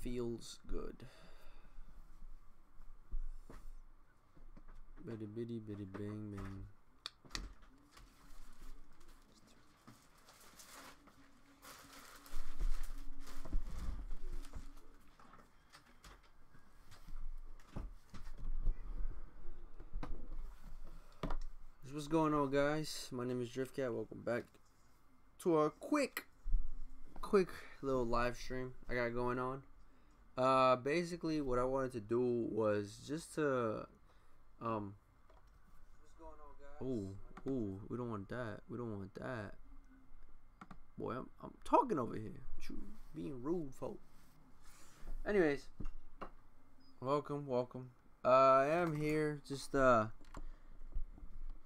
feels good. Bitty bitty bitty bang bang. What's going on, guys? My name is Driftcat. Welcome back to a quick little live stream I got going on. Basically what I wanted to do was just to what's going on, guys? Ooh, we don't want that. We don't want that. Boy, I'm talking over here. You being rude, folk. Anyways, welcome. I am here just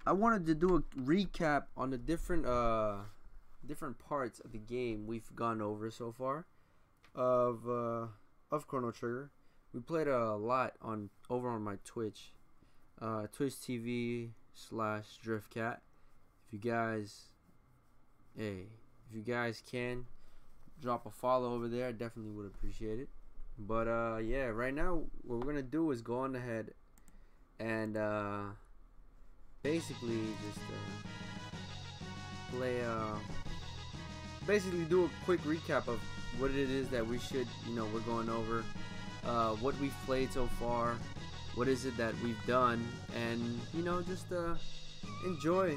I wanted to do a recap on the different parts of the game we've gone over so far of Chrono Trigger. We played a lot over on my Twitch, Twitch TV/Driftcat. If you guys can drop a follow over there, I definitely would appreciate it. But yeah, right now what we're gonna do is go on ahead and basically just basically do a quick recap of what it is that we should, we're going over, what we've played so far, what is it that we've done, and just enjoy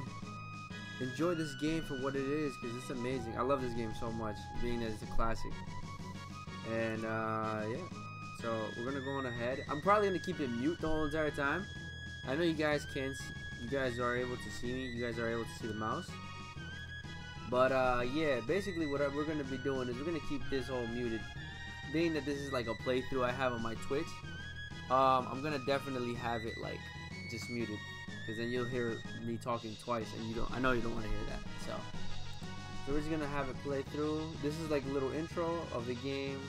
this game for what it is, because it's amazing. I love this game so much, being that it's a classic. And yeah, so we're gonna go on ahead. I'm probably gonna keep it mute the whole entire time. I know you guys can't see. You guys are able to see me. You guys are able to see the mouse. But yeah, basically what we're going to be doing is we're going to keep this whole muted. Being that this is like a playthrough I have on my Twitch, I'm going to definitely have it like just muted, because then you'll hear me talking twice, and I know you don't want to hear that. So we're just going to have it play through. This is like a little intro of the game.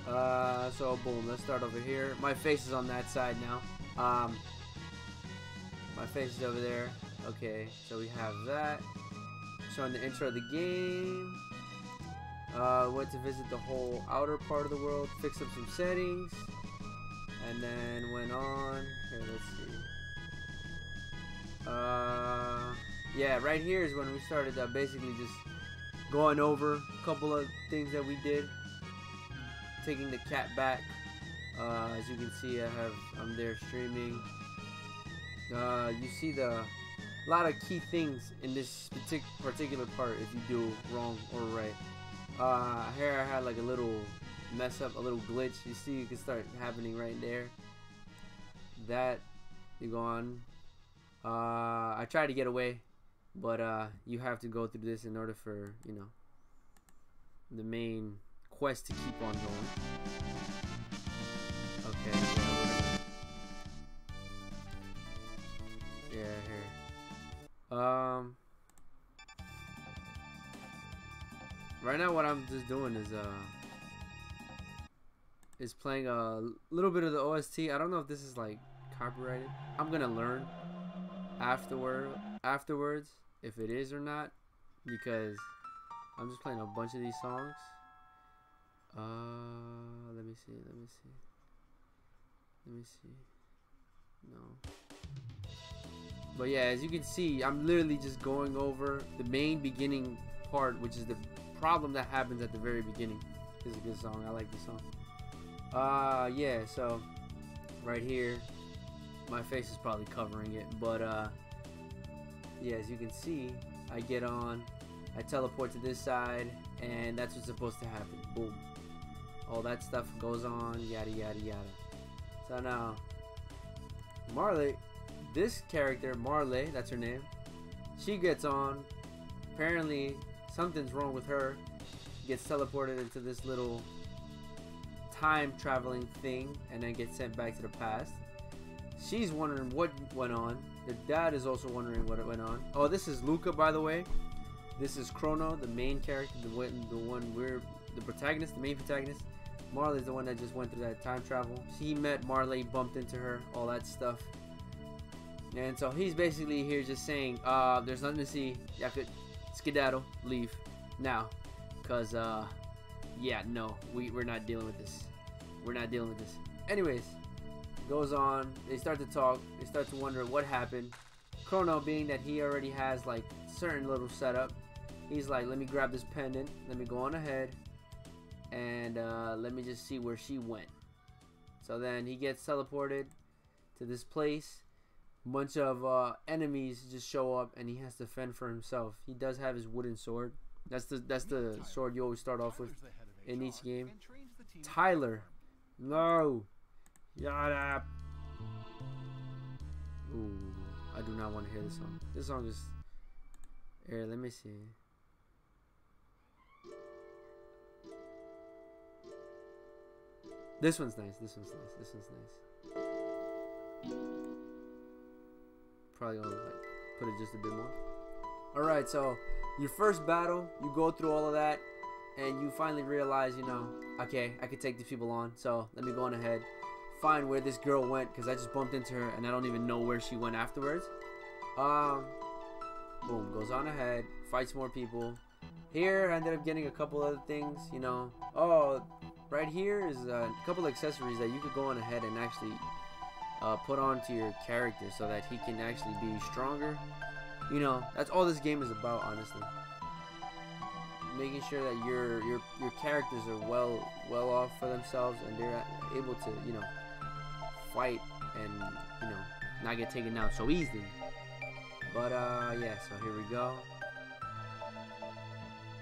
So boom, let's start over here. My face is on that side now. My face is over there. Okay, so we have that. Showing the intro of the game. Went to visit the whole outer part of the world, fix up some settings, and then went on. Here, let's see. Yeah, right here is when we started basically just going over a couple of things that we did. Taking the cat back. As you can see, I'm there streaming. You see a lot of key things in this particular part if you do wrong or right. Here I had like a little mess up, a little glitch. You see, you can start happening right there. That you go on. I tried to get away, but you have to go through this in order for the main quest to keep on going. Okay. Yeah, here. Right now what I'm just doing is playing a little bit of the OST. I don't know if this is like copyrighted. I'm gonna learn afterwards if it is or not, because I'm just playing a bunch of these songs. Let me see. No. But yeah, as you can see, I'm literally just going over the main beginning part, which is the problem that happens at the very beginning. This is a good song. I like this song. Yeah, so right here, my face is probably covering it, but yeah, as you can see, I get on, I teleport to this side, and that's what's supposed to happen. Boom. All that stuff goes on, yada yada yada. So now, Marley, this character, Marley, that's her name, she gets on. Apparently something's wrong with her. Gets teleported into this little time traveling thing and then gets sent back to the past. She's wondering what went on. The dad is also wondering what went on. Oh, this is Luca, by the way. This is Chrono, the main character, the main protagonist. Marley's the one that just went through that time travel. He met Marley, bumped into her, all that stuff. And so he's basically here just saying, there's nothing to see. You have to skedaddle, leave now. Because, yeah, no, we're not dealing with this. we're not dealing with this. Anyways, goes on. They start to talk. They start to wonder what happened. Chrono, being that he already has like certain little setup, he's like, let me grab this pendant. Let me go on ahead, and let me just see where she went. So then he gets teleported to this place. A bunch of enemies just show up, and he has to fend for himself. He does have his wooden sword. That's the sword you always start off with in each game. Tyler, no, shut up. Ooh, I do not want to hear this song. This song is. Here, let me see. This one's nice. This one's nice. This one's nice. Probably gonna like put it just a bit more. All right, so your first battle, you go through all of that, and you finally realize, you know, okay, I could take these people on. So let me go on ahead, find where this girl went, because I just bumped into her, and I don't even know where she went afterwards. Boom, goes on ahead, fights more people. Here, I ended up getting a couple other things, you know. Oh, right here is a couple of accessories that you could go on ahead and actually put onto your character so that he can actually be stronger. You know, that's all this game is about, honestly. Making sure that your characters are well off for themselves, and they're able to, you know, fight and, you know, not get taken out so easily. But yeah, so here we go.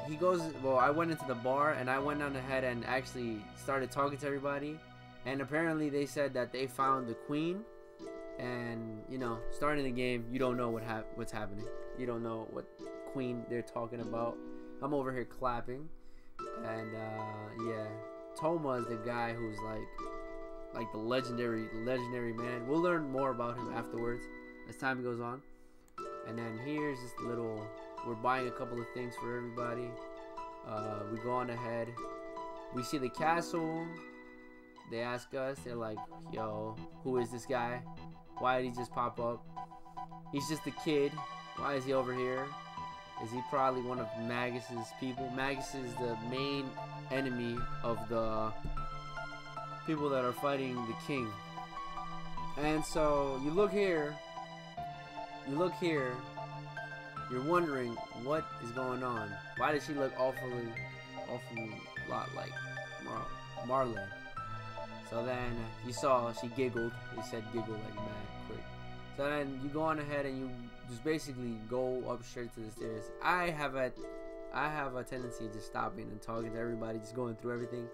He goes, well, I went into the bar, and I went on ahead and actually started talking to everybody, and apparently they said that they found the queen. And, you know, starting the game, you don't know what's happening. You don't know what queen they're talking about. I'm over here clapping. And, yeah. Toma is the guy who's like the legendary man. We'll learn more about him afterwards as time goes on. And then here's this little, we're buying a couple of things for everybody. We go on ahead. We see the castle. They ask us, they're like, yo, who is this guy? Why did he just pop up? He's just a kid. Why is he over here? Is he probably one of Magus's people? Magus is the main enemy of the people that are fighting the king. And so you look here. You're wondering what is going on. Why does she look awfully lot like Marley? So then you saw she giggled. They said giggle like mad quick. So then you go on ahead and you just basically go up straight to the stairs. I have a tendency of just stopping and talking to everybody, just going through everything,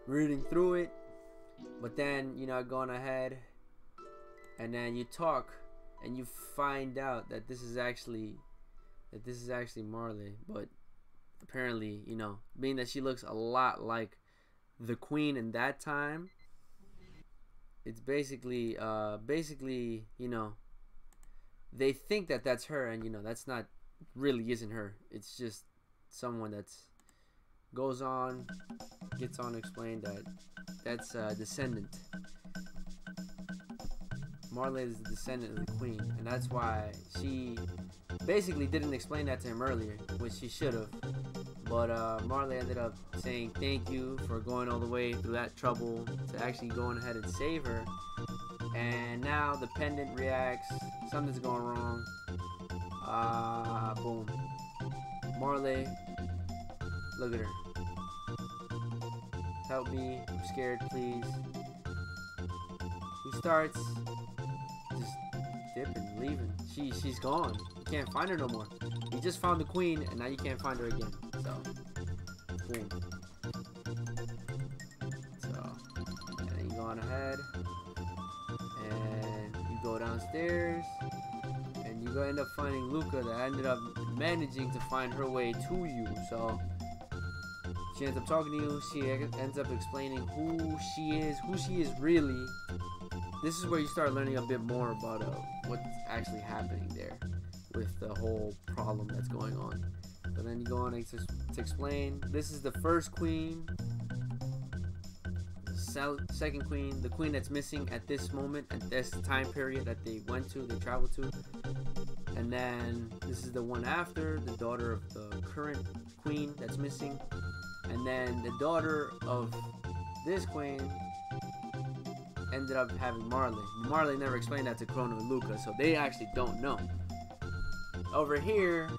reading through it. But then, you know, going ahead and then you talk and you find out that this is actually Marley. But apparently, you know, being that she looks a lot like the queen in that time, it's basically, you know, they think that that's her, and, you know, that's not, really isn't her. It's just someone that's goes on, gets on to explain that that's a descendant. Marley is the descendant of the queen, and that's why she basically didn't explain that to him earlier, which she should have. But Marley ended up saying thank you for going all the way through that trouble to actually going ahead and save her. And now the pendant reacts. Something's going wrong. Boom. Marley, look at her. Help me. I'm scared, please. He starts just dipping, leaving. She's gone. You can't find her no more. You just found the queen, and now you can't find her again. So, boom. So, and then you go on ahead, and you go downstairs, and you end up finding Luca that ended up managing to find her way to you. So, she ends up talking to you. She ends up explaining who she is really. This is where you start learning a bit more about what's actually happening there with the whole problem that's going on. So then you go on to explain. This is the first queen, second queen, the queen that's missing at this moment, at this time period that they traveled to. And then this is the one after, the daughter of the current queen that's missing. And then the daughter of this queen ended up having Marley. Marley never explained that to Chrono and Luca, so they actually don't know. Over here,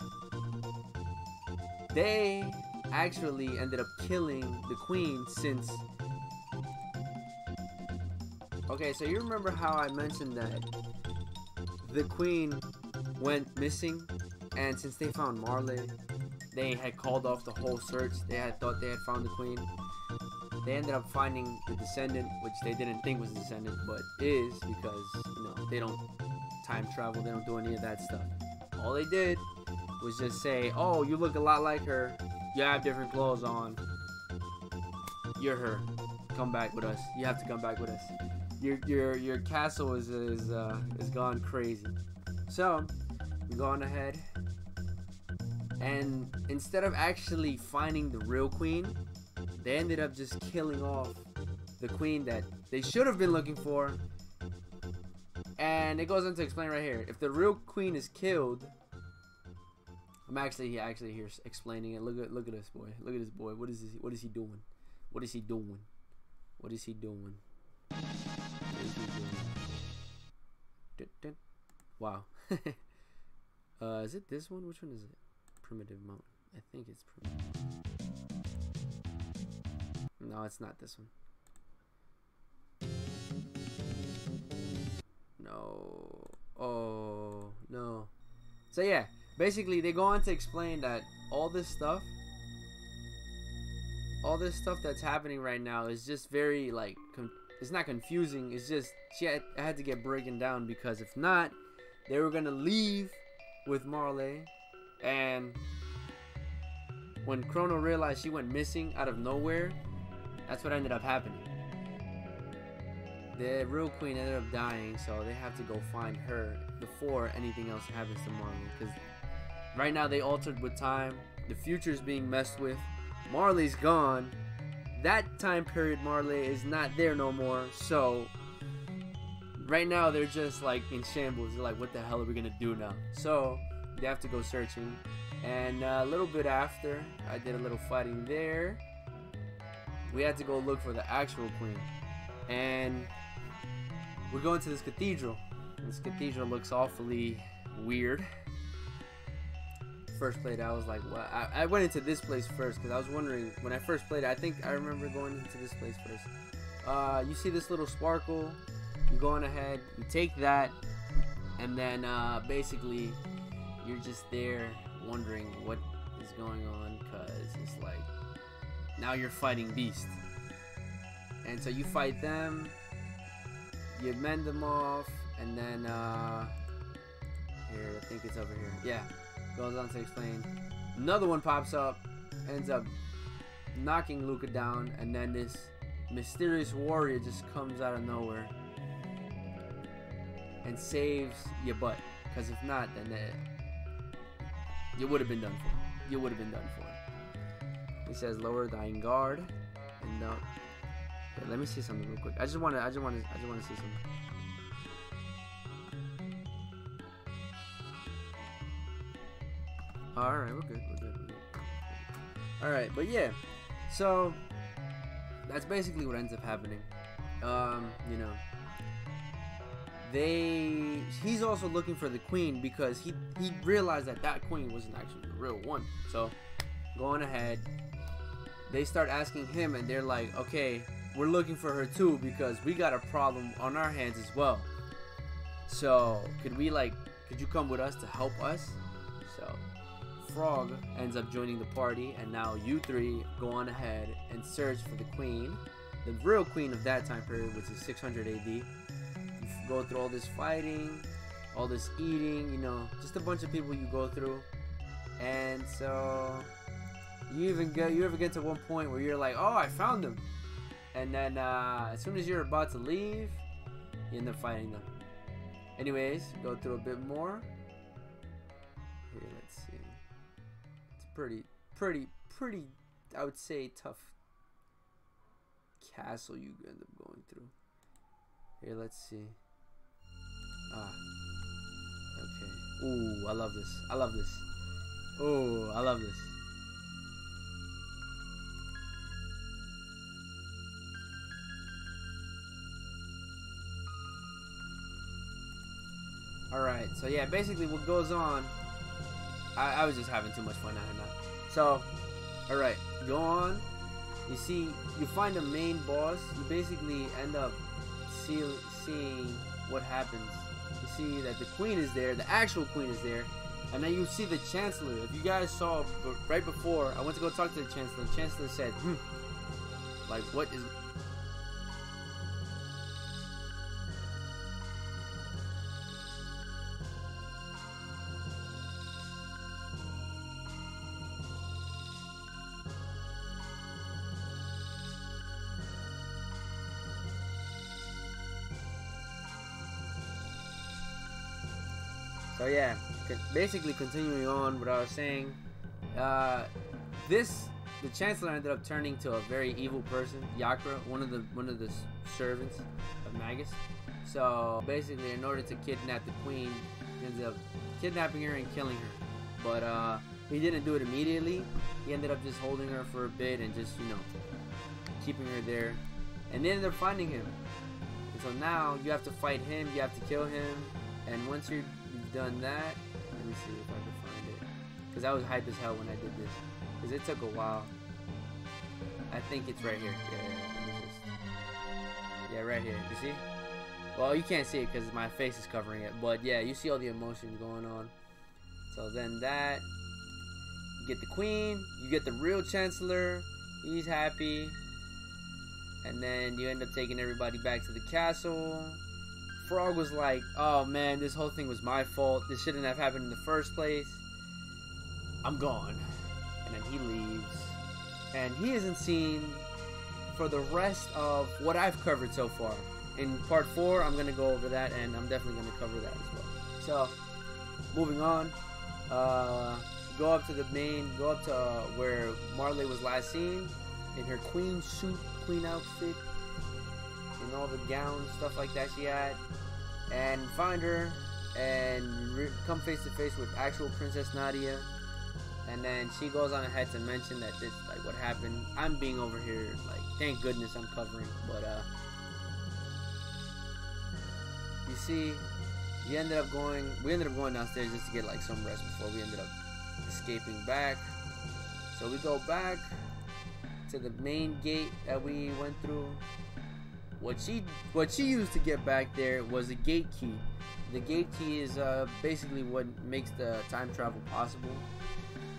they actually ended up killing the queen since... Okay, so you remember how I mentioned that the queen went missing, and since they found Marley, they had called off the whole search. They had thought they had found the queen. They ended up finding the descendant, which they didn't think was a descendant, but is, because, you know, they don't time travel, they don't do any of that stuff. All they did was just say, oh, you look a lot like her, you have different clothes on, you're her, come back with us, you have to come back with us. Your castle is gone crazy. So we're going ahead, and instead of actually finding the real queen, they ended up just killing off the queen that they should have been looking for. And it goes on to explain right here. If the real queen is killed, I'm actually here explaining it. Look at this boy. Look at this boy. What is he doing? What is he doing? What is he doing? What is he doing? Wow. Is it this one? Which one is it? Primitive Mountain. I think it's primitive. No, it's not this one. No. Oh, no. So yeah, basically they go on to explain that all this stuff that's happening right now is just very, like, it's not confusing. It's just I had to get breaking down, because if not, they were gonna leave with Marley, and when Chrono realized she went missing out of nowhere, that's what ended up happening. The real queen ended up dying, so they have to go find her before anything else happens to Marley. Because right now they altered with time. The future's being messed with. Marley's gone. That time period, Marley is not there no more. So right now they're just like in shambles. They're like, what the hell are we gonna do now? So they have to go searching. And a little bit after, I did a little fighting there. We had to go look for the actual queen, and we're going to this cathedral. This cathedral looks awfully weird. First played, I was like, what? I went into this place first because I was wondering when I first played it. I think I remember going into this place first. You see this little sparkle, you go on ahead, you take that, and then basically you're just there wondering what is going on, because it's like now you're fighting beasts. And so you fight them, you mend them off, and then here, I think it's over here. Yeah, goes on to explain. Another one pops up, ends up knocking Luca down, and then this mysterious warrior just comes out of nowhere and saves your butt. Because if not, then you would have been done for. You would have been done for. He says, "Lower thine guard," and no. Okay, let me see something real quick. I just want to see something. All right, we're good. All right, but yeah, so that's basically what ends up happening. You know, he's also looking for the queen, because he realized that queen wasn't actually the real one. So going ahead, they start asking him, and they're like, okay, we're looking for her too, because we got a problem on our hands as well. So could you come with us to help us? So Frog ends up joining the party, and now you three go on ahead and search for the queen, the real queen of that time period, which is 600 AD. You go through all this fighting, all this eating, you know, just a bunch of people you go through. And so you ever get to one point where you're like, oh, I found him, and then as soon as you're about to leave, you end up fighting them. Anyways, go through a bit more. Here, let's see. It's pretty, I would say, tough castle you end up going through. Here, let's see. Okay. Ooh, I love this. Ooh, I love this. Alright, so yeah, basically what goes on, I was just having too much fun out here now. So, alright, go on. You see, you find the main boss. You basically end up seeing what happens. You see that the queen is there, the actual queen is there, and then you see the chancellor. If you guys saw right before, I went to go talk to the chancellor. The chancellor said, like, what is... So yeah, basically continuing on what I was saying, the chancellor ended up turning to a very evil person, Yakra, one of the servants of Magus. So basically, in order to kidnap the queen, he ended up kidnapping her and killing her. But he didn't do it immediately. He ended up just holding her for a bit and just, you know, keeping her there. And they ended up finding him. And so now you have to fight him. You have to kill him. And once you've done that, let me see if I can find it, because I was hype as hell when I did this, because it took a while. I think it's right here. Yeah, right here. You see? Well, you can't see it because my face is covering it, but yeah, you see all the emotions going on. So then that, you get the queen, you get the real chancellor, he's happy, and then you end up taking everybody back to the castle. Frog was like, oh man, this whole thing was my fault. This shouldn't have happened in the first place. I'm gone. And then he leaves. And he isn't seen for the rest of what I've covered so far. In part 4, I'm going to go over that, and I'm definitely going to cover that as well. So, moving on. Go up to where Marley was last seen. In her queen suit, queen outfit. And all the gowns, stuff like that she had, and find her and come face to face with actual Princess Nadia. And then she goes on ahead to mention that this, like, what happened. I'm being over here, like, thank goodness I'm covering, but you see, we ended up going downstairs just to get like some rest before we ended up escaping back. So we go back to the main gate that we went through. What she used to get back there was a gate key. The gate key is basically what makes the time travel possible.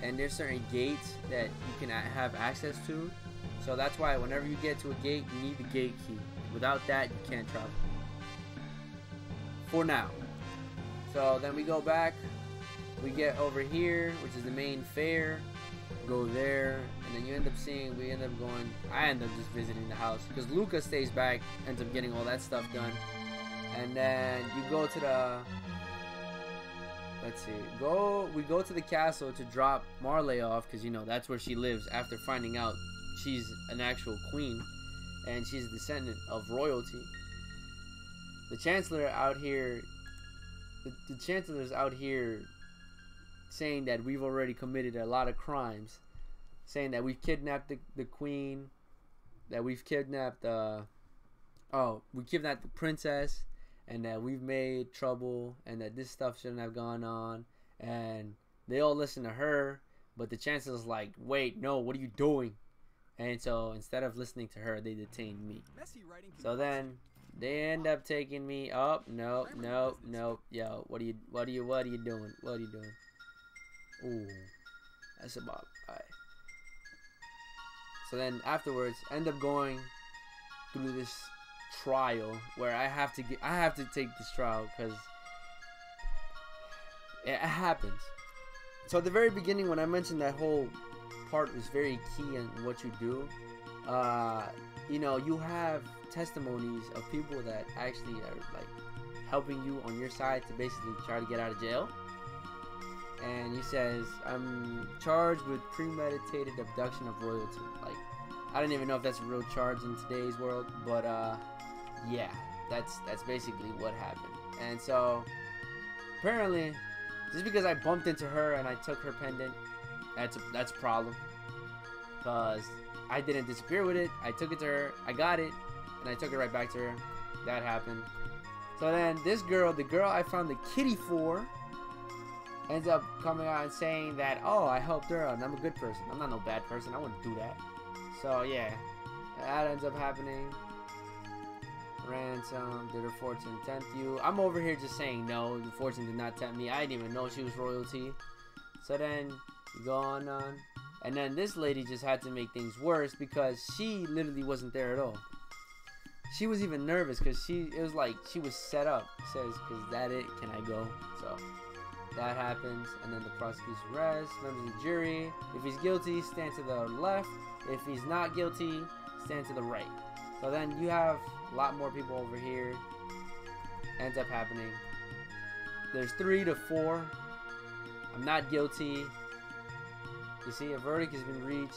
And there's certain gates that you can have access to. So that's why whenever you get to a gate, you need the gate key. Without that, you can't travel. For now. So then we go back. We get over here, which is the main fair. Go there, and then you end up seeing, I end up just visiting the house, because Luca stays back, ends up getting all that stuff done. And then you go to the, we go to the castle to drop Marley off, because, you know, that's where she lives after finding out she's an actual queen, and she's a descendant of royalty. The Chancellor out here, the Chancellor's out here saying that we've already committed a lot of crimes, saying that we've kidnapped the queen, that we've kidnapped we kidnapped the princess, and that we've made trouble, and that this stuff shouldn't have gone on. And they all listen to her, but the Chancellor's like, wait, no, what are you doing? And so instead of listening to her, they detained me. So then they end up taking me up. Nope. Yo, what are you doing? Ooh, that's about right. So then afterwards, end up going through this trial where I have to take this trial because it happens. So at the very beginning, when I mentioned that whole part was very key in what you do, you know, you have testimonies of people that actually are like helping you on your side to basically try to get out of jail. And he says, I'm charged with premeditated abduction of royalty. Like, I don't even know if that's a real charge in today's world, but yeah, that's basically what happened. And so apparently, just because I bumped into her and I took her pendant, that's a problem. Because I didn't disappear with it. I took it to her, I got it, and I took it right back to her. That happened. So then this girl, the girl I found the kitty for, ends up coming out and saying that, oh, I helped her out and I'm a good person. I'm not no bad person. I wouldn't do that. So yeah, that ends up happening. Ransom, did her fortune tempt you? I'm over here just saying no, the fortune did not tempt me. I didn't even know she was royalty. So then you go on. And then this lady just had to make things worse because she literally wasn't there at all. She was even nervous because it was like she was set up. It says, "Is that it? Can I go?" So that happens, and then the prosecution rests. Members of the jury, if he's guilty, stand to the left. If he's not guilty, stand to the right. So then you have a lot more people over here. Ends up happening. There's 3 to 4. I'm not guilty. You see, a verdict has been reached.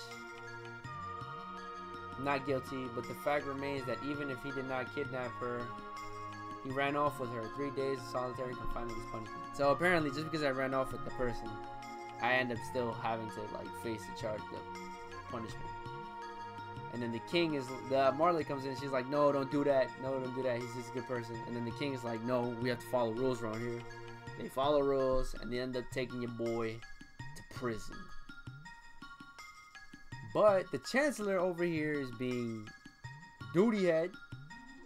Not guilty, but the fact remains that even if he did not kidnap her, he ran off with her. 3 days of solitary confinement is punishment. So apparently, just because I ran off with the person, I end up still having to like face the charge, the punishment. And then the king is, Marley comes in. She's like, no, don't do that. No, don't do that. He's just a good person. And then the king is like, no, we have to follow rules around here. They follow rules, and they end up taking your boy to prison. But the chancellor over here is being duty head,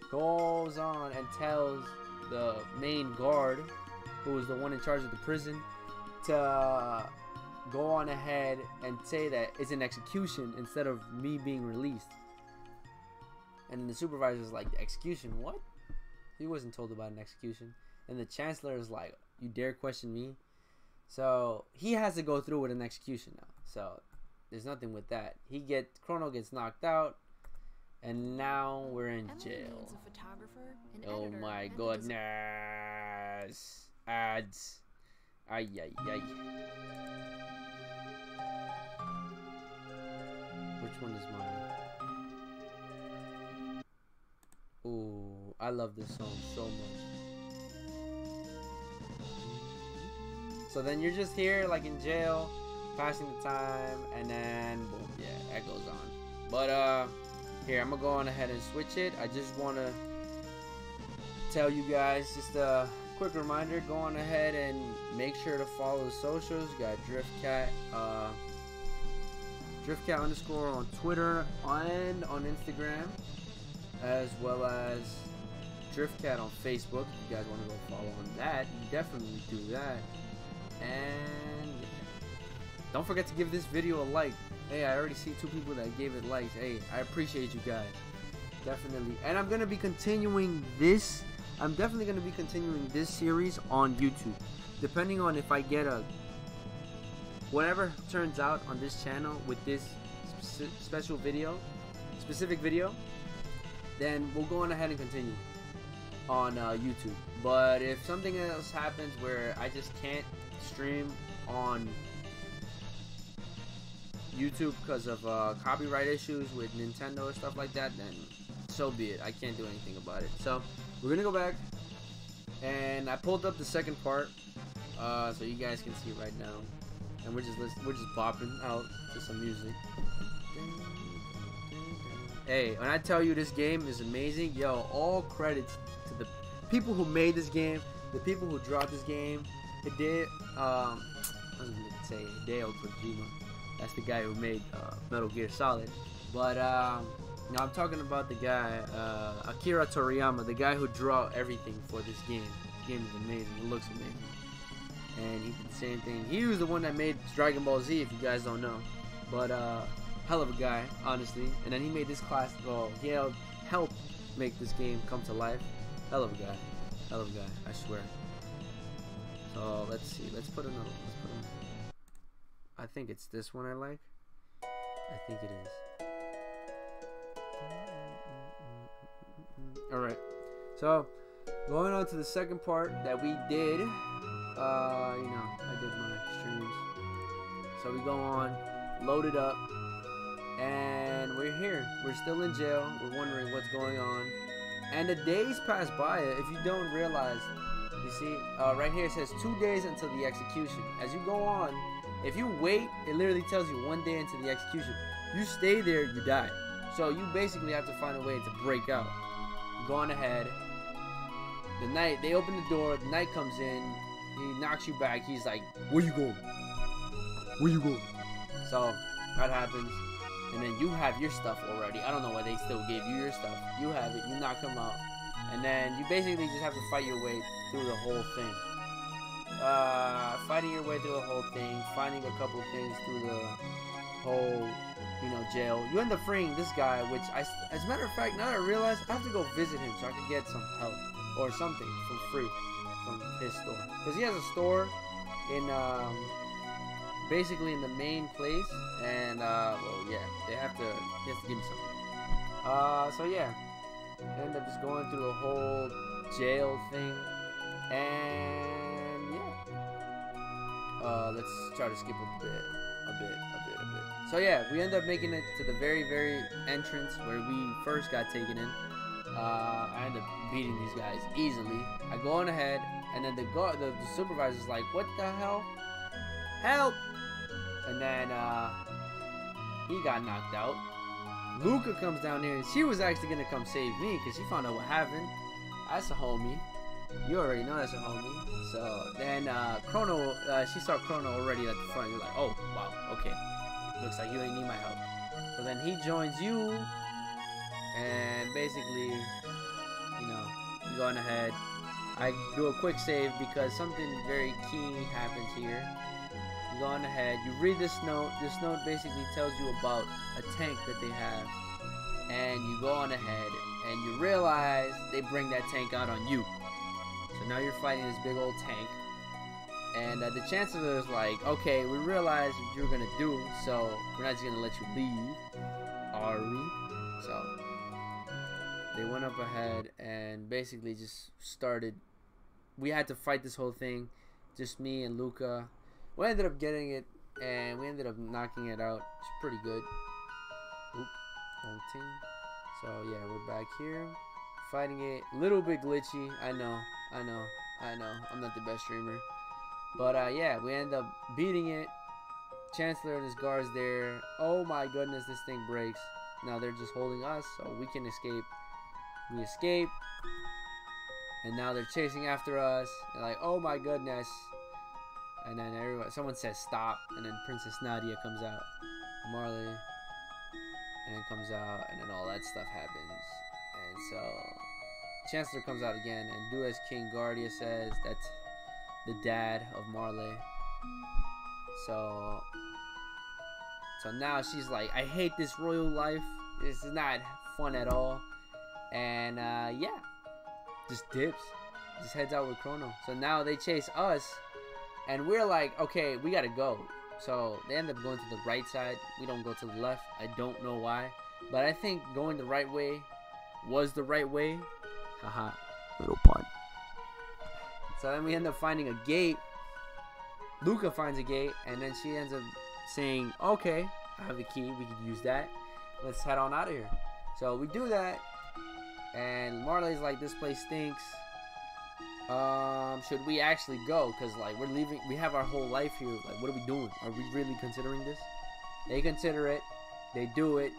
goes on and tells the main guard, who is the one in charge of the prison, to go on ahead and say that it's an execution instead of me being released. And the supervisor is like, execution? What? He wasn't told about an execution. And the chancellor is like, you dare question me? So he has to go through with an execution now. So there's nothing with that. Chrono gets knocked out, and now we're in jail. Oh my goodness. Ads. Ay, ay, ay. Which one is mine? Ooh, I love this song so much. So then you're just here, like in jail, passing the time, and then boom, yeah, that goes on. But here, I'm gonna go on ahead and switch it. I just want to tell you guys, just a quick reminder, go on ahead and make sure to follow the socials. You got DriftCat, DriftCat _ on Twitter and on Instagram, as well as DriftCat on Facebook. If you guys want to go follow on that, you definitely do that. And don't forget to give this video a like. Hey, I already see 2 people that gave it likes. Hey, I appreciate you guys. Definitely. And I'm going to be continuing this. I'm definitely going to be continuing this series on YouTube. Depending on if I get whatever turns out on this channel with this specific video, then we'll go on ahead and continue on YouTube. But if something else happens where I just can't stream on YouTube because of copyright issues with Nintendo or stuff like that, then so be it. I can't do anything about it. So we're gonna go back, and I pulled up the second part so you guys can see right now, and we're just bopping out to some music. Hey, when I tell you this game is amazing, yo, all credits to the people who made this game, the people who dropped this game. I was gonna say Hideo Kojima. That's the guy who made Metal Gear Solid. But now I'm talking about the guy Akira Toriyama, the guy who drew everything for this game. The game is amazing. It looks amazing. And he did the same thing. He was the one that made Dragon Ball Z, if you guys don't know. But hell of a guy, honestly. And then he made this class. Well, he helped make this game come to life. Hell of a guy. Hell of a guy. I swear. So let's see. Let's put another. I think it's this one I like. I think it is. Alright. So, going on to the second part that we did. I did my streams. So we go on, load it up, and we're here. We're still in jail. We're wondering what's going on. And the days pass by. If you don't realize, you see, right here it says 2 days until the execution. As you go on, if you wait, it literally tells you 1 day into the execution. You stay there, you die. So you basically have to find a way to break out. Go on ahead, the knight, they open the door, the knight comes in, he knocks you back, he's like, where you going? Where you going? So that happens, and then you have your stuff already. I don't know why they still gave you your stuff. You have it, you knock him out, and then you basically just have to fight your way through the whole thing. Fighting your way through the whole thing, finding a couple things through the whole, jail. You end up freeing this guy, which as a matter of fact, now that I realize, I have to go visit him so I can get some help or something for free from his store, because he has a store in basically in the main place, and well, yeah, he has to give me something. So yeah, I end up just going through the whole jail thing, and yeah, let's try to skip a bit. So yeah, we end up making it to the very, very entrance where we first got taken in. I end up beating these guys easily. I go on ahead, and then the supervisor's like, "What the hell? Help!" And then he got knocked out. Luca comes down here, and she was actually gonna come save me because she found out what happened. That's a homie. You already know that's a homie. So then Chrono, she saw Chrono already at the front. You're like, oh wow, okay. Looks like you ain't need my help. So then he joins you, and basically, you go on ahead. I do a quick save because something very key happens here. You go on ahead, you read this note. This note basically tells you about a tank that they have, and you go on ahead and you realize they bring that tank out on you. So now you're fighting this big old tank, and the chancellor is like, okay, we realize what you're gonna do, so we're not just gonna let you leave, are we? So they went up ahead and basically just started. We had to fight this whole thing, just me and Luca. We ended up getting it, and we ended up knocking it out. It's pretty good. Oop, wrong team. So yeah, we're back here, fighting it. Little bit glitchy, I know. I'm not the best streamer, but yeah, we end up beating it. Chancellor and his guards there. Oh my goodness, this thing breaks. Now they're just holding us, so we can escape. We escape, and now they're chasing after us. They're like, oh my goodness. And then someone says stop, and then Princess Nadia comes out, Marley, and then comes out, and then all that stuff happens. And so Chancellor comes out again, and do as King Guardia says. That's the dad of Marley. So now she's like, I hate this royal life. This is not fun at all. And yeah, just dips, just heads out with Chrono. So now they chase us, and we're like, okay, we gotta go. So they end up going to the right side. We don't go to the left. I don't know why, but I think going the right way was the right way. Haha, little pun. So then we end up finding a gate. Luca finds a gate, and then she ends up saying, okay, I have the key, we can use that. Let's head on out of here. So we do that, and Marley's like, this place stinks. Should we actually go? Because like, we're leaving, we have our whole life here. Like, what are we doing? Are we really considering this? They consider it. They do it.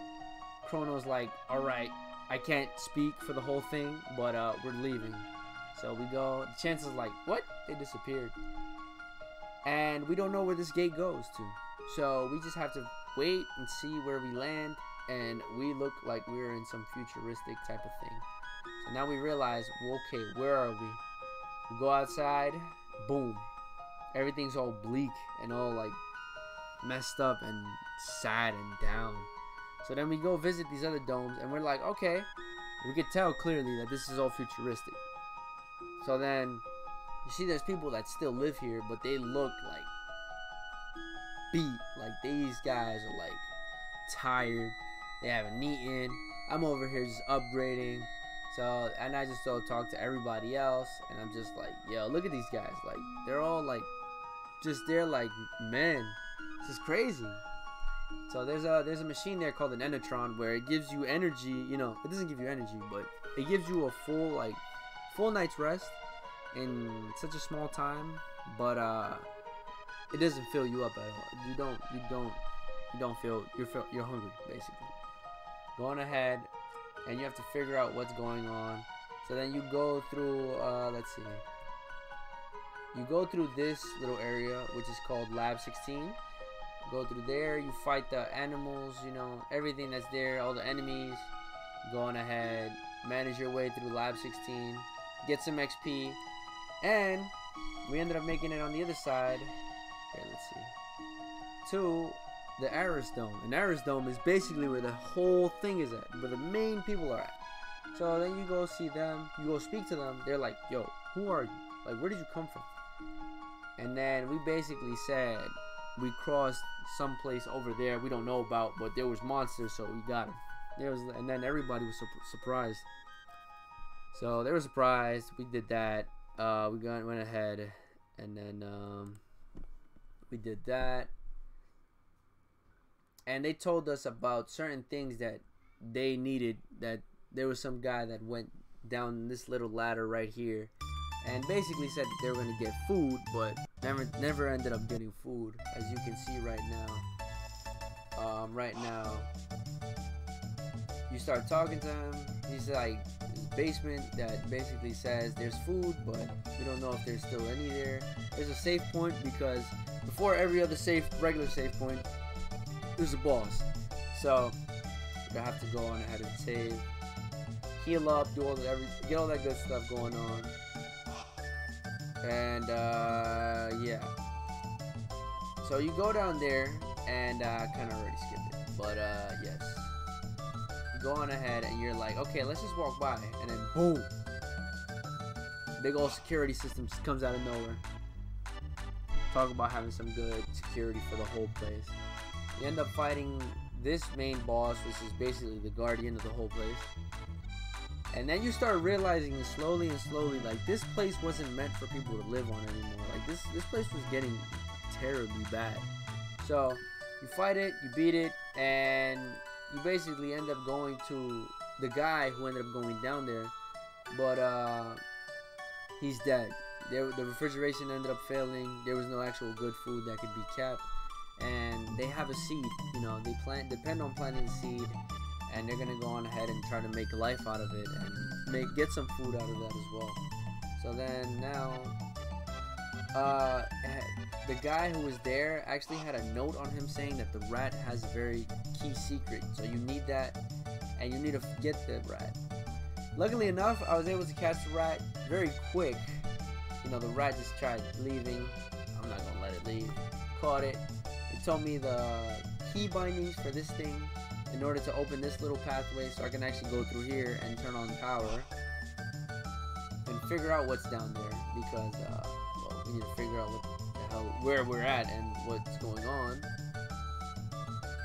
Chrono's like, alright, I can't speak for the whole thing, but we're leaving. So we go. The Chancellor's like, what? They disappeared. And we don't know where this gate goes to. So we just have to wait and see where we land. And we look like we're in some futuristic type of thing. So now we realize, well, okay, where are we? We go outside, boom. Everything's all bleak and all like messed up and sad and down. So then we go visit these other domes, and we're like, okay, we could tell clearly that this is all futuristic. So then you see there's people that still live here, but they look like beat. Like, these guys are like tired. They haven't eaten. I'm over here just upgrading. So, and I just go talk to everybody else, and I'm just like, yo, look at these guys. Like, they're all like, they're like, man, this is crazy. So there's a machine there called an Enetron, where it gives you energy. You know, it doesn't give you energy, but it gives you a full night's rest in such a small time. But it doesn't fill you up at all. You don't feel you're hungry basically. Going ahead, and you have to figure out what's going on. So then you go through, let's see. You go through this little area, which is called Lab 16. Go through there, you fight the animals, you know, everything that's there, all the enemies. Go on ahead, manage your way through Lab 16, get some XP, and we ended up making it on the other side. Here, let's see. To the Aris Dome. And Aris Dome is basically where the whole thing is at, where the main people are at. So then you go see them, you go speak to them. They're like, yo, who are you? Like, where did you come from? And then we basically said we crossed someplace over there we don't know about, but there was monsters, so we got them. And then everybody was surprised. So they were surprised. We did that. We went ahead, and then we did that. And they told us about certain things that they needed. That there was some guy that went down this little ladder right here, and basically said that they were gonna get food, but never ended up getting food, as you can see right now. Right now, you start talking to him. He's like his basement that basically says there's food, but we don't know if there's still any there. There's a save point because before every other regular save point, there's a boss. So you have to go on ahead and save, heal up, do all get all that good stuff going on. And yeah, so you go down there, and kind of already skipped it, but yes, you go on ahead and you're like, okay, let's just walk by, and then boom, big old security system just comes out of nowhere. Talk about having some good security for the whole place. You end up fighting this main boss, which is basically the guardian of the whole place. And then you start realizing slowly and slowly, like, this place wasn't meant for people to live on anymore. Like, this place was getting terribly bad. So you fight it, you beat it, and you basically end up going to the guy who ended up going down there, but he's dead. The refrigeration ended up failing. There was no actual good food that could be kept, and they have a seed. You know, they depend on planting the seed, and they're gonna go on ahead and try to make life out of it and get some food out of that as well. So then now, the guy who was there actually had a note on him saying that the rat has a very key secret. So you need that, and you need to get the rat. Luckily enough, I was able to catch the rat very quick. You know, the rat just tried leaving. I'm not gonna let it leave. Caught it. It told me the key bindings for this thing in order to open this little pathway, so I can actually go through here and turn on power and figure out what's down there, because well, we need to figure out what the hell, where we're at and what's going on.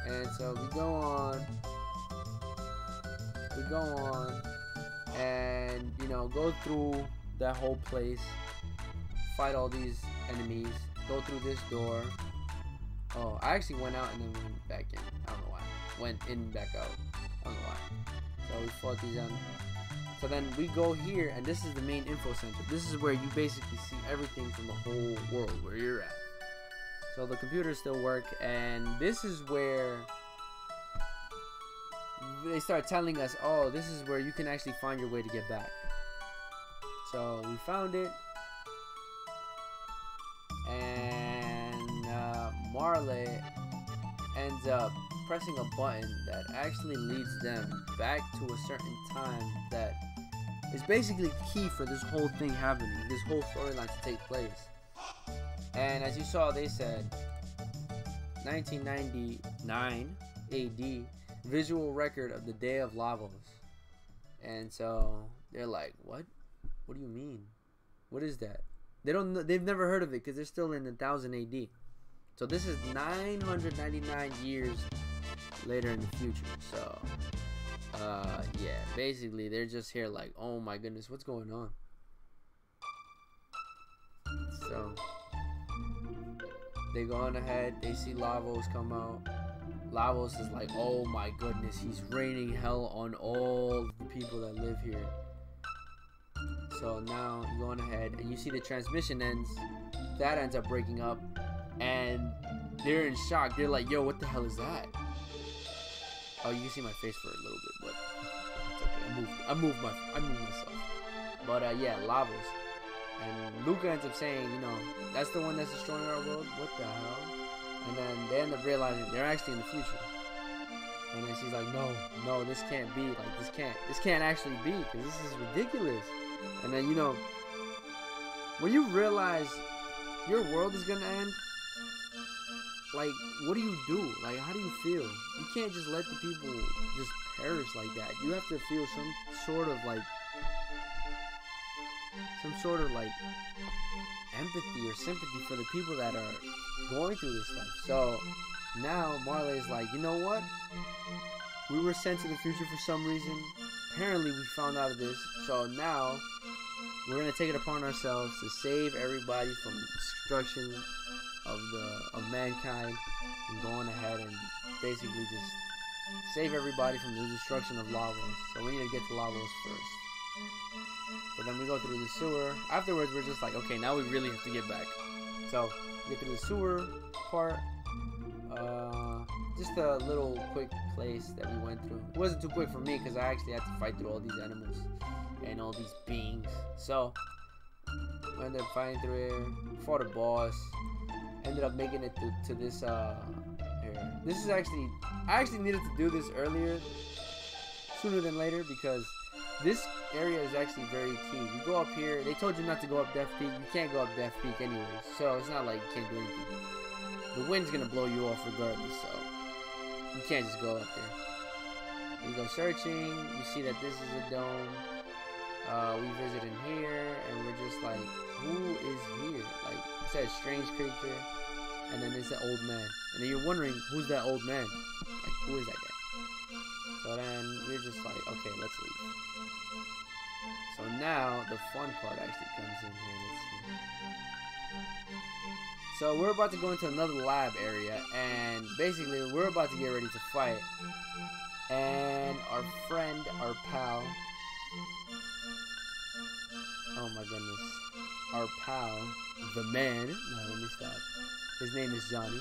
And so we go on and, you know, go through that whole place, fight all these enemies, go through this door. Oh, I actually went out and then went back in. I don't know why. Went in, back out. I don't know why. So we fought these enemies. So then we go here, and this is the main info center. This is where you basically see everything from the whole world, where you're at. So the computers still work, and this is where they start telling us, oh, this is where you can actually find your way to get back. So we found it, and Marley ends up pressing a button that actually leads them back to a certain time that is basically key for this whole thing happening, this whole storyline to take place. And as you saw, they said 1999 AD, visual record of the Day of Lavos. And so they're like, what do you mean? What is that? They've never heard of it because they're still in 1000 AD. So this is 999 years later in the future. So yeah, basically they're just here like, oh my goodness, what's going on? So they go on ahead, they see Lavos come out. Lavos is like, oh my goodness, he's raining hell on all the people that live here. So now you go on ahead and you see the transmission ends. That ends up breaking up, and they're in shock. They're like, yo, what the hell is that? Oh, you can see my face for a little bit, but it's okay. I moved myself. But yeah, lavas. And Luca ends up saying, you know, that's the one that's destroying our world. What the hell? And then they end up realizing they're actually in the future. And then she's like, no, this can't be. Like, this can't actually be, because this is ridiculous. And then, you know, when you realize your world is gonna end, like, what do you do? Like, how do you feel? You can't just let the people just perish like that. You have to feel some sort of empathy or sympathy for the people that are going through this stuff. So now Marley's like, you know what? We were sent to the future for some reason. Apparently we found out of this. So now we're gonna take it upon ourselves to save everybody from the destruction of mankind, and going ahead and basically just save everybody from the destruction of lavas. So we need to get to lavas first. But then we go through the sewer. Afterwards, we're just like, okay, now we really have to get back. So we get through the sewer part. Just a little quick place that we went through. It wasn't too quick for me because I actually had to fight through all these animals and all these beings. So we ended up fighting through here. Fought a boss. Ended up making it to this here. This is actually, I actually needed to do this earlier, sooner than later, because this area is actually very key. You go up here, they told you not to go up Death Peak. You can't go up Death Peak anyways, so it's not like you can't do anything. The wind's gonna blow you off regardless, so you can't just go up there. You go searching, you see that this is a dome. We visit in here, and we're just like, who is here? Like, it says strange creature, and then it's the old man. And then you're wondering, who's that old man? Like, who is that guy? So then we're just like, okay, let's leave. So now the fun part actually comes in here. Let's see. So we're about to go into another lab area, and basically we're about to get ready to fight. And our friend, our pal, oh my goodness, our pal, the man, no, let me stop. His name is Johnny.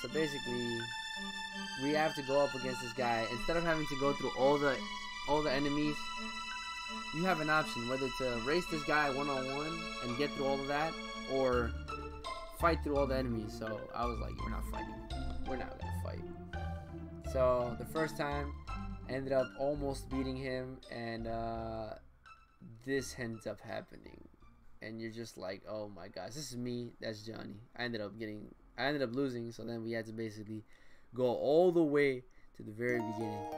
So basically, we have to go up against this guy. Instead of having to go through all the enemies, you have an option whether to race this guy one-on-one and get through all of that, or fight through all the enemies. So I was like, we're not fighting. We're not gonna fight. So the first time, I ended up almost beating him, and this ends up happening. And you're just like, oh my gosh, this is me, that's Johnny. I ended up losing, so then we had to basically go all the way to the very beginning.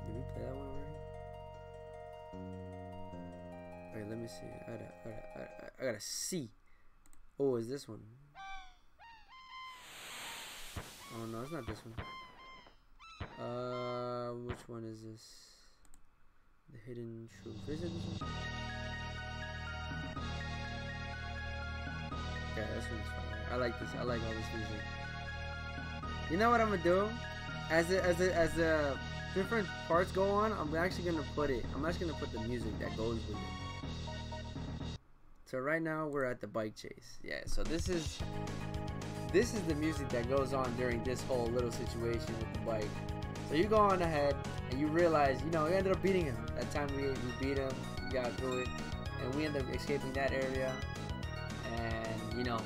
Did we play that one already? Alright, let me see. I gotta see. Oh, is this one? Oh no, it's not this one. Which one is this? The Hidden Truth. Is it this one? Yeah, this one's fine. I like this. I like all this music. You know what I'm gonna do? As the different parts go on, I'm actually gonna put the music that goes with it. So right now we're at the bike chase. Yeah, so this is the music that goes on during this whole little situation with the bike. So you go on ahead and you realize, you know, we ended up beating him. That time we beat him, we got through it, and we ended up escaping that area. And, you know,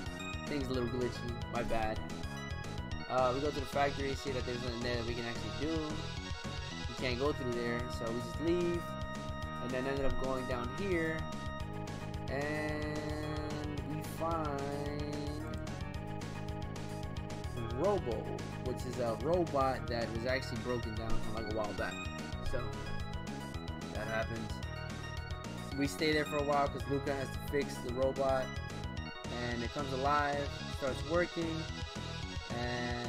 things a little glitchy, my bad. We go to the factory, see that there's nothing there that we can actually do. We can't go through there, so we just leave. And then ended up going down here, and we find Robo, which is a robot that was actually broken down from like a while back. So that happens. We stay there for a while because Luca has to fix the robot, and it comes alive, starts working, and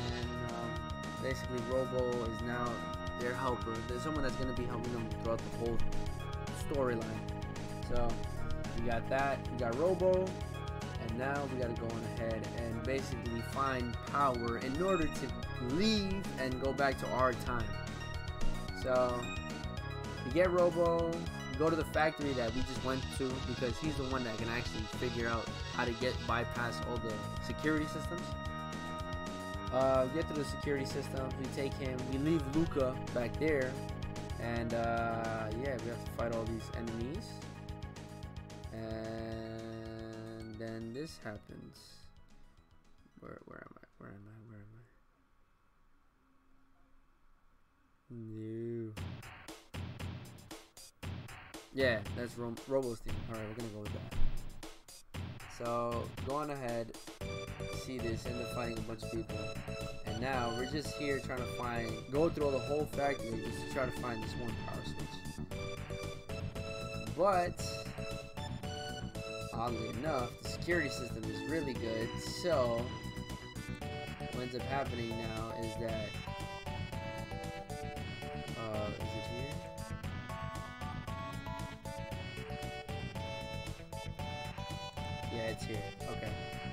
basically Robo is now their helper. There's someone that's going to be helping them throughout the whole storyline. So we got that, we got Robo, and now we got to go on ahead and basically find power in order to leave and go back to our time. So we get Robo, go to the factory that we just went to, because he's the one that can actually figure out how to bypass all the security systems. Get through the security system. We take him. We leave Luca back there, and yeah, we have to fight all these enemies. And then this happens. Where am I? Where am I? Where am I? No. Yeah, that's Robo's team. Alright, we're gonna go with that. So, go on ahead. See this, end up fighting a bunch of people. And now, we're just here trying to go through the whole factory just to try to find this one power switch. But, oddly enough, the security system is really good. So, what ends up happening now is that, is it here? Yeah, it's here. Okay.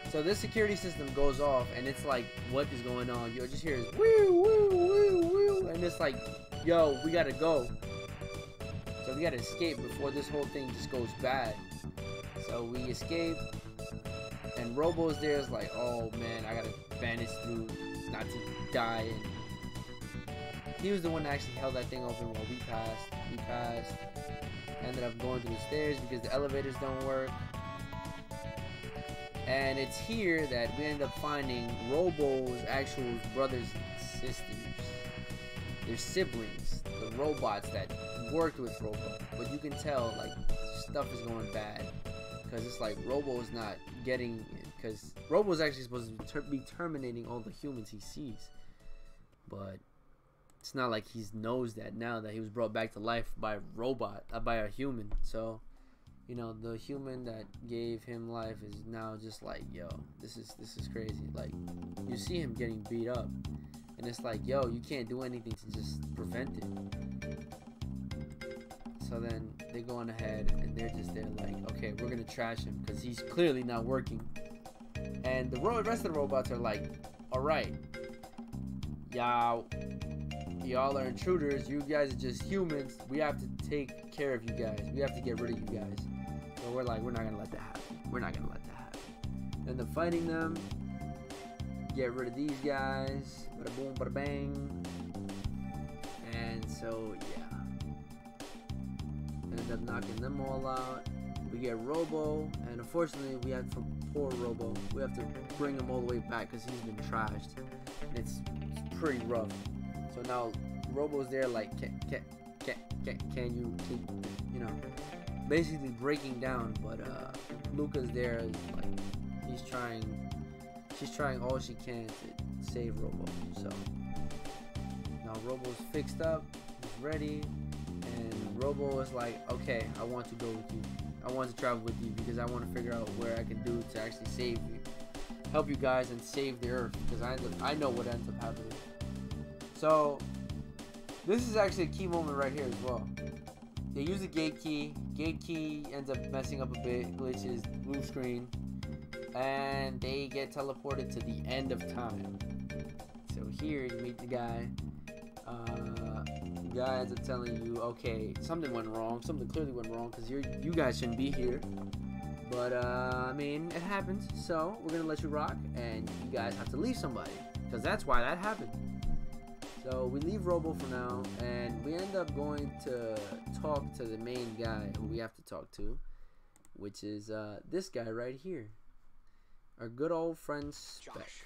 So this security system goes off, and it's like, what is going on? You'll just hear this, woo, woo, woo, woo, and it's like, yo, we gotta go. So we gotta escape before this whole thing just goes bad. So we escape, and Robo's there is like, oh man, I gotta vanish through, not to die. And he was the one that actually held that thing open while we passed. We passed. Ended up going through the stairs because the elevators don't work. And it's here that we end up finding Robo's actual brothers and sisters. They're siblings, the robots that worked with Robo. But you can tell, like, stuff is going bad. Because it's like Robo's not getting it. Because Robo's actually supposed to be terminating all the humans he sees. But it's not like he knows that now that he was brought back to life by a robot, by a human. So, you know, the human that gave him life is now just like, yo, this is crazy. Like, you see him getting beat up, and it's like, yo, you can't do anything to just prevent it. So then they go on ahead, and they're just there like, okay, we're gonna trash him because he's clearly not working. And the rest of the robots are like, all right, y'all are intruders. You guys are just humans. We have to take care of you guys. We have to get rid of you guys. So we're like, we're not gonna let that happen. We're not gonna let that happen. End up fighting them. Get rid of these guys. Bada boom, bada bang. And so yeah, end up knocking them all out. We get Robo, and unfortunately, we have poor Robo. We have to bring him all the way back because he's been trashed. And it's pretty rough. So now Robo's there like, can you keep, you know, basically breaking down. But Luca's there like, she's trying all she can to save Robo. So now Robo's fixed up, he's ready, and Robo is like, okay, I want to go with you. I want to travel with you because I want to figure out where I can do to actually save you, help you guys, and save the Earth, because I know what ends up happening. So, this is actually a key moment right here as well. They use the gate key. Gate key ends up messing up a bit, glitches, blue screen, and they get teleported to the end of time. So here you meet the guy. The guy ends up telling you, okay, something went wrong. Something clearly went wrong because you guys shouldn't be here. But I mean, it happens. So we're gonna let you rock, and you guys have to leave somebody because that's why that happened. So we leave Robo for now, and we end up going to talk to the main guy who we have to talk to, which is this guy right here, our good old friend Spec. Josh.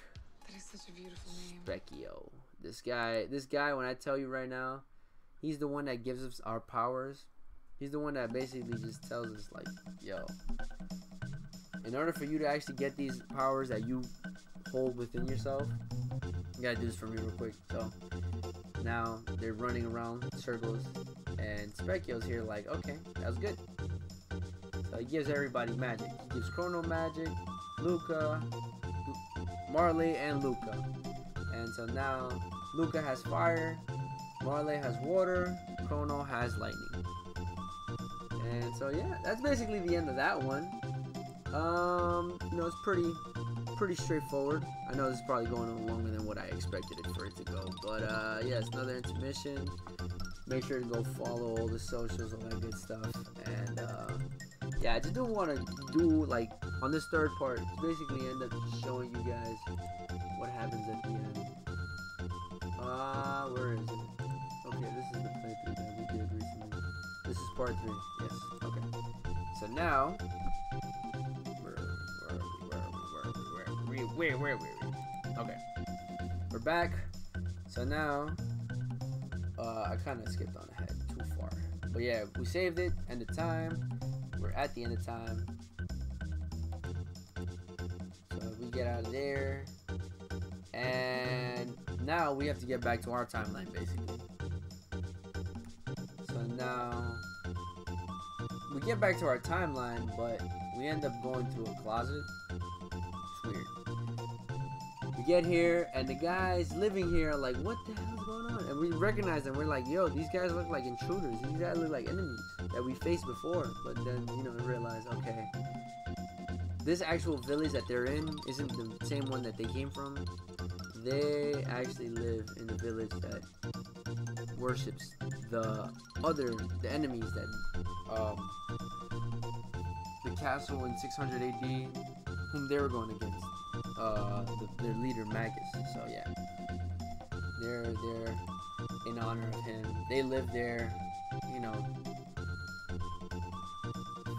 That is such a beautiful name. Specchio. This guy, when I tell you right now, he's the one that gives us our powers. He's the one that basically just tells us like, yo, in order for you to actually get these powers that you hold within yourself, you gotta do this for me real quick. So now they're running around in circles, and Specchio's here like, okay, that was good. So he gives everybody magic. He gives Chrono magic, Luca, Marley, and Luca. And so now Luca has fire, Marley has water, Chrono has lightning. And so yeah, that's basically the end of that one. You know, it's pretty straightforward. I know this is probably going on longer than what I expected it for it to go, but yeah, it's another intermission. Make sure to go follow all the socials, all that good stuff, and yeah, I just do want to do like on this third part, basically end up showing you guys what happens at the end. Where is it? Okay, this is the playthrough that we did recently. This is part 3. Yes. Okay. So now, where are we? Okay, we're back. So now, I kind of skipped on ahead too far, but yeah, we saved it. End of time. We're at the end of time. So we get out of there, and now we have to get back to our timeline, basically. So now we get back to our timeline, but we end up going through a closet. It's weird. We get here, and the guys living here are like, what the hell is going on? And we recognize them. We're like, yo, these guys look like intruders. These guys look like enemies that we faced before. But then, you know, we realize, okay, this actual village that they're in isn't the same one that they came from. They actually live in the village that worships the enemies that, the castle in 600 AD, whom they were going against. Their leader Magus. So yeah, they're in honor of him. They live there, you know,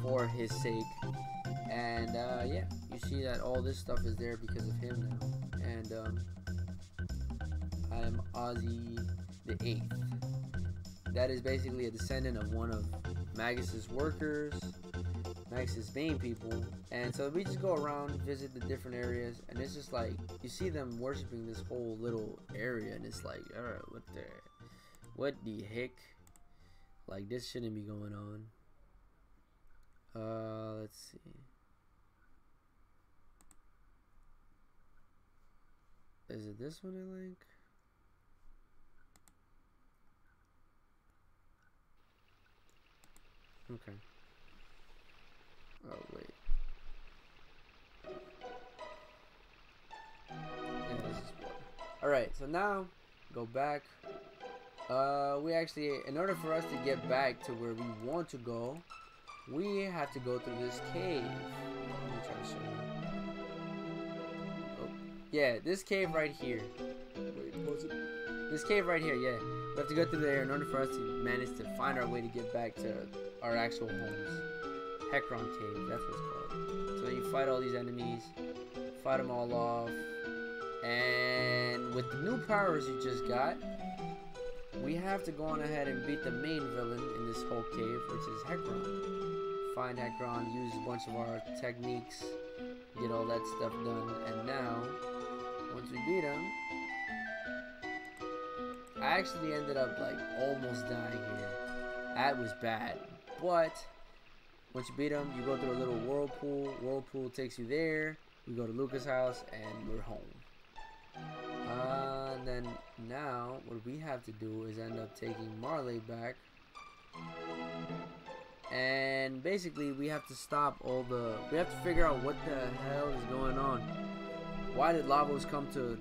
for his sake. And yeah, you see that all this stuff is there because of him now. And I am Ozzy the 8th. That is basically a descendant of one of Magus's workers, Magus's main people. And so we just go around, visit the different areas, and it's just like, you see them worshiping this whole little area, and it's like, alright, what the heck? Like, this shouldn't be going on. Let's see. Is it this one I like? Okay. Oh, wait. Yeah, this is water. Alright, so now, go back. We actually, in order for us to get back to where we want to go, we have to go through this cave. Let me try to show you. Oh. Yeah, this cave right here. Wait, pause it. This cave right here, yeah. We have to go through there in order for us to manage to find our way to get back to our actual homes. Hekron Cave, that's what it's called. So you fight all these enemies, fight them all off, and with the new powers you just got, we have to go on ahead and beat the main villain in this whole cave, which is Hekron. Find Hekron, use a bunch of our techniques, get all that stuff done, and now, once we beat him, I actually ended up like almost dying here. That was bad, but once you beat him, you go through a little whirlpool. Whirlpool takes you there. We go to Lucas' house, and we're home. And then now, what we have to do is end up taking Marley back. And basically, we have to stop all the... We have to figure out what the hell is going on. Why did Lavos come to,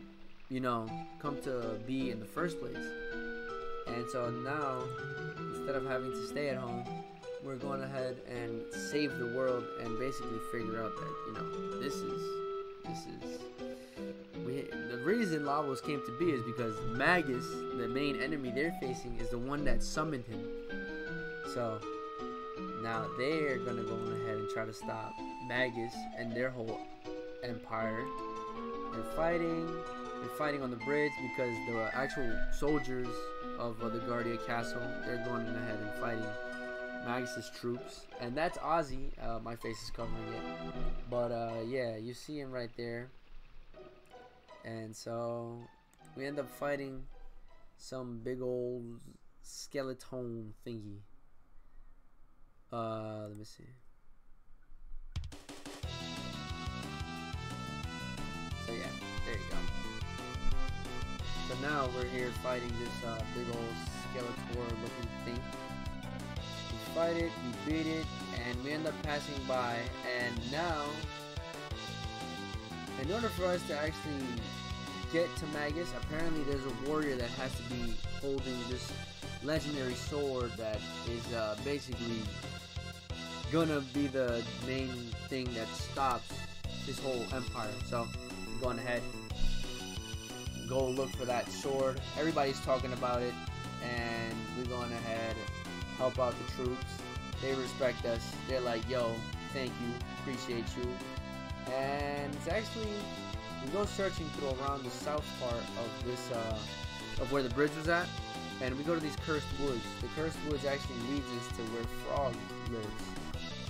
you know, come to be in the first place? And so now, instead of having to stay at home, we're going ahead and save the world and basically figure out that, you know, the reason Lavos came to be is because Magus, the main enemy they're facing, is the one that summoned him. So now they're gonna go on ahead and try to stop Magus and their whole empire. They're fighting on the bridge because the actual soldiers of the Guardia Castle, they're going ahead and fighting Magus's troops, and that's Ozzy. My face is covering it, but yeah, you see him right there. And so we end up fighting some big old skeleton thingy. Let me see. So yeah, there you go. So now we're here fighting this big old Skeletor looking thing. We fight it, we beat it, and we end up passing by. And now, in order for us to actually get to Magus, apparently there's a warrior that has to be holding this legendary sword that is basically gonna be the main thing that stops his whole empire. So I'm going ahead, go look for that sword. Everybody's talking about it, and we're going ahead, help out the troops. They respect us. They're like, yo, thank you, appreciate you. And it's actually, we go searching through around the south part of this, of where the bridge was at, and we go to these cursed woods. The cursed woods actually leads us to where Frog lives,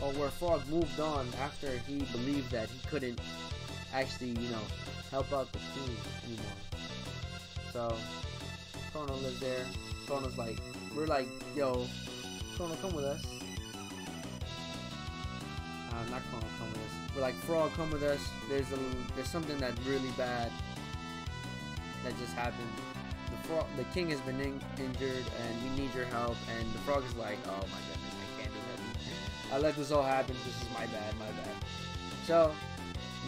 or where Frog moved on after he believed that he couldn't actually, you know, help out the king anymore. So Chrono lives there. Chrono's like, we're like, yo, Chrono, come with us. Not Chrono, come with us. We're like, Frog, come with us. There's something that's really bad that just happened. The king has been injured, and we need your help. And the Frog is like, oh my goodness, I can't do that. I let this all happen. This is my bad, my bad. So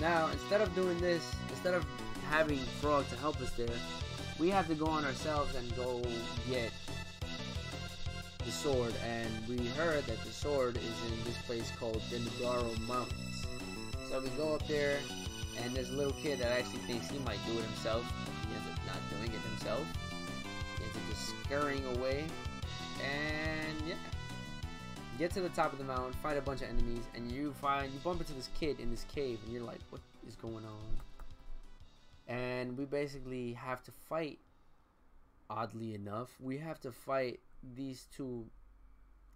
now, instead of doing this, instead of having Frog to help us there, we have to go on ourselves and go get the sword. And we heard that the sword is in this place called Elgato Mountains. So we go up there, and there's a little kid that actually thinks he might do it himself. He ends up not doing it himself. He ends up just scurrying away. And yeah, get to the top of the mountain, fight a bunch of enemies, and you bump into this kid in this cave, and you're like, what is going on? And we basically have to fight. Oddly enough, we have to fight these two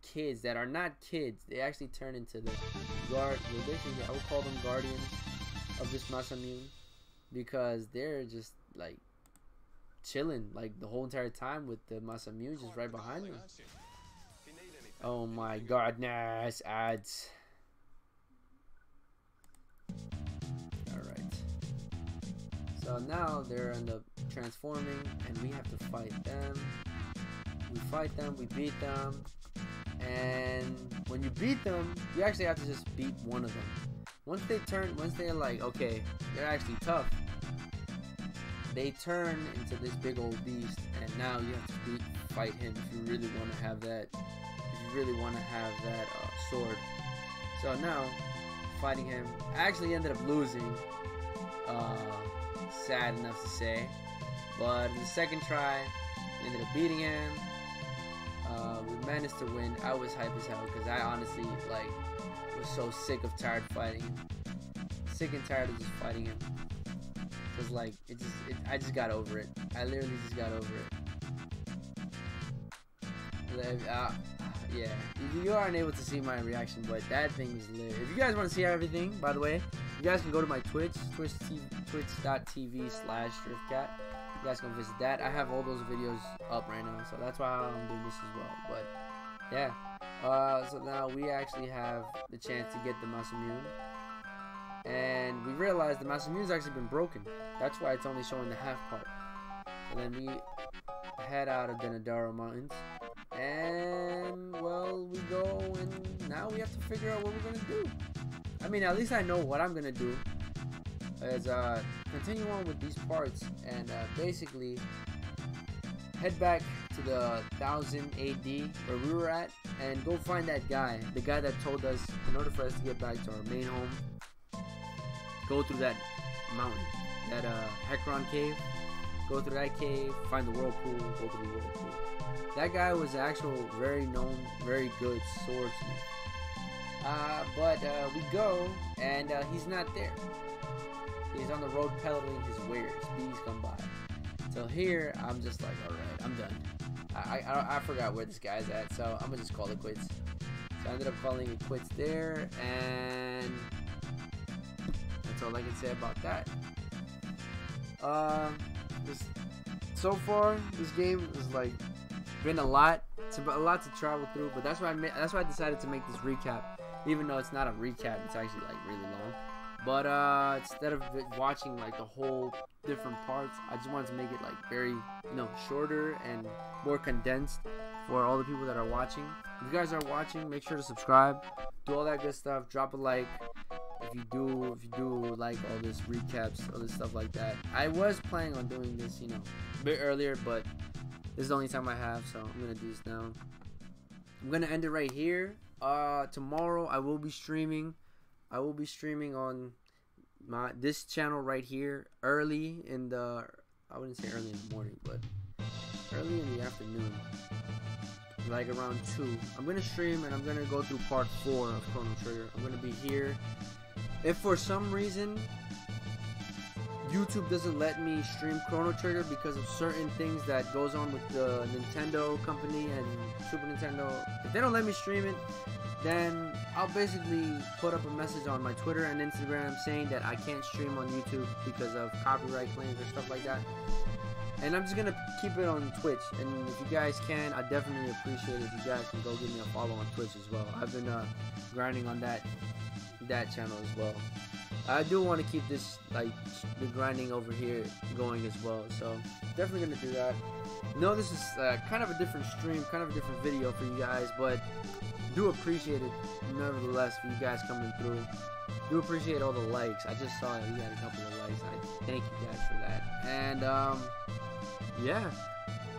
kids that are not kids. They actually turn into the basically, I would call them guardians of this Masamune, because they're just like chilling like the whole entire time with the Masamune just right behind them. Oh my goodness, ads. Alright. So now they're end up transforming, and we have to fight them. We fight them, we beat them, and when you beat them, you actually have to just beat one of them. Once they're like, okay, they're actually tough, they turn into this big old beast, and now you have to fight him if you really want to have that. If you really want to have that sword. So now, fighting him, I actually ended up losing. Sad enough to say, but in the second try, we ended up beating him. We managed to win. I was hype as hell because I honestly was so sick of fighting him. Sick and tired of just fighting him. Cause I just got over it. I literally just got over it. Yeah, you aren't able to see my reaction, but that thing is lit. If you guys want to see everything, by the way, you guys can go to my twitch.tv/driftcat. You guys can visit that. I have all those videos up right now, so that's why I'm doing this as well. But yeah, so now we actually have the chance to get the Masamune, and we realized the Masamune's actually been broken. That's why it's only showing the half part. So then we head out of the Elgato Mountains, and well, we go, and now we have to figure out what we're gonna do. I mean, at least I know what I'm gonna do. Is continue on with these parts, and basically head back to the 1000 AD where we were at, and go find that guy, the guy that told us in order for us to get back to our main home, go through that mountain, that Hecron cave, go through that cave, find the whirlpool, go through the whirlpool. That guy was an actual very known, very good swordsmith. But we go, and he's not there. He's on the road peddling his wares. Bees come by. So here, I'm just like, alright, I'm done. I forgot where this guy's at, so I'm gonna just call it quits. So I ended up calling it quits there, and that's all I can say about that. So far, this game is been a lot. It's a lot to travel through, but that's why I decided to make this recap. Even though it's not a recap, it's actually really long. But instead of watching the whole different parts, I just wanted to make it very, shorter and more condensed for all the people that are watching. If you guys are watching, make sure to subscribe, do all that good stuff, drop a like. If you do like all this recaps, all this stuff like that. I was planning on doing this, a bit earlier, but this is the only time I have, so I'm gonna do this now. I'm gonna end it right here. tomorrow I will be streaming. I will be streaming on this channel right here early in the, I wouldn't say early in the morning, but early in the afternoon, like around 2. I'm gonna stream and I'm gonna go through part 4 of Chrono Trigger. I'm gonna be here. If for some reason YouTube doesn't let me stream Chrono Trigger because of certain things that goes on with the Nintendo company and Super Nintendo, if they don't let me stream it, then I'll basically put up a message on my Twitter and Instagram saying that I can't stream on YouTube because of copyright claims or stuff like that. And I'm just gonna keep it on Twitch. And if you guys can, I definitely appreciate it if you guys can go give me a follow on Twitch as well. I've been grinding on that channel as well. I do want to keep this, like, the grinding over here going as well, so definitely gonna do that. No, this is kind of a different stream, kind of a different video for you guys, but do appreciate it nevertheless for you guys coming through. Do appreciate all the likes. I just saw that we had a couple of likes. I thank you guys for that. And yeah,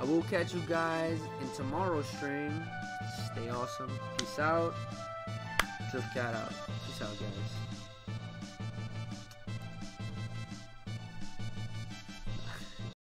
I will catch you guys in tomorrow's stream. Stay awesome. Peace out. Drip Cat out. Peace out, guys.